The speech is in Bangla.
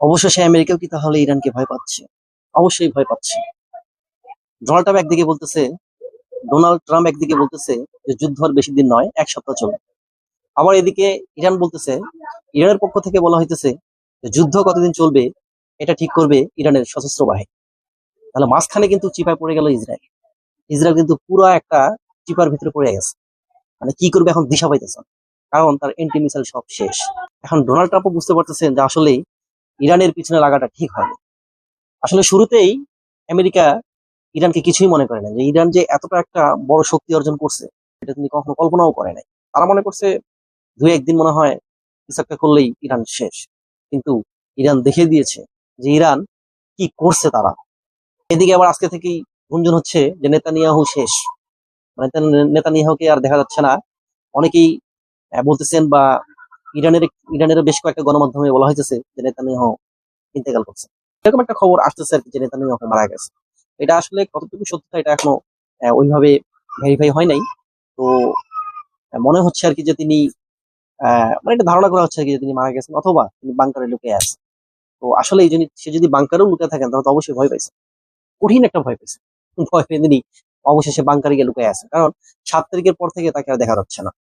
অবশেষে আমেরিকাও কি তাহলে ইরানকে ভয় পাচ্ছে? অবশ্যই ভয় পাচ্ছে। ডোনাল্ড ট্রাম্প একদিকে বলতেছে ডোনাল্ড ট্রাম্প একদিকে বলতেছে যে যুদ্ধ আর বেশি দিন নয়, এক সপ্তাহ চলবে। আবার এদিকে ইরান বলতেছে, ইরানের পক্ষ থেকে বলা হইতেছে যে যুদ্ধ কতদিন চলবে এটা ঠিক করবে ইরানের সশস্ত্র বাহিনী। তাহলে মাঝখানে কিন্তু চিপায় পড়ে গেল ইসরায়েল। ইসরায়েল কিন্তু পুরো একটা চিপার ভিতরে পড়ে গেছে। মানে কি করবে এখন দিশা পাইতেছে না। কারণ তার এন্টি মিসাইল সব শেষ। এখন ডোনাল্ড ট্রাম্পও বুঝতে পারতেছেন যে আসলে ইরানের পিছনে লাগাটা ঠিক হয়নি। আসলে শুরুতেই আমেরিকা ইরানকে কিছুই মনে করে না, যে ইরান যে এতটা একটা বড় শক্তি অর্জন করছে এটা তিনি কখনো কল্পনাও করে নাই। তারা মনে করছে দুই একদিন মনে হয় কিছু একটা করলেই ইরান শেষ। কিন্তু ইরান দেখে দিয়েছে যে ইরান কি করছে তারা। এদিকে আবার আজকে থেকেই গুঞ্জন হচ্ছে যে নেতানিয়াহু শেষ। মানে নেতানিয়াহুকে আর দেখা যাচ্ছে না। অনেকেই বলতেছেন, বা ইরানের ইরানের বেশ কয়েকটা গণমাধ্যমে বলা হয়েছে যে নেতানিয়াহু ইন্তেকাল করছে। এরকম একটা খবর আসতেছে আর কি, যে নেতানিয়াহু মারা গেছে। এটা আসলে কতটুকু সত্যতা এটা এখনো ওইভাবে ভেরিফাই হয় নাই। তো মনে হচ্ছে আর কি যে তিনি মানে একটা ধারণা করা হচ্ছে আর কি যে তিনি মারা গেছেন, অথবা তিনি বাংকারে লুকিয়ে আছেন। তো আসলে এই জন্য সে যদি বাংকারেও লুকিয়ে থাকেন তাহলে তো অবশ্যই ভয় পাইছে, কঠিন একটা ভয় পেয়েছে। ভয় পেয়ে তিনি অবশেষে বাংকারে গিয়ে লুকিয়ে আছে, কারণ 7 তারিখের পর থেকে তাকে আর দেখা যাচ্ছে না।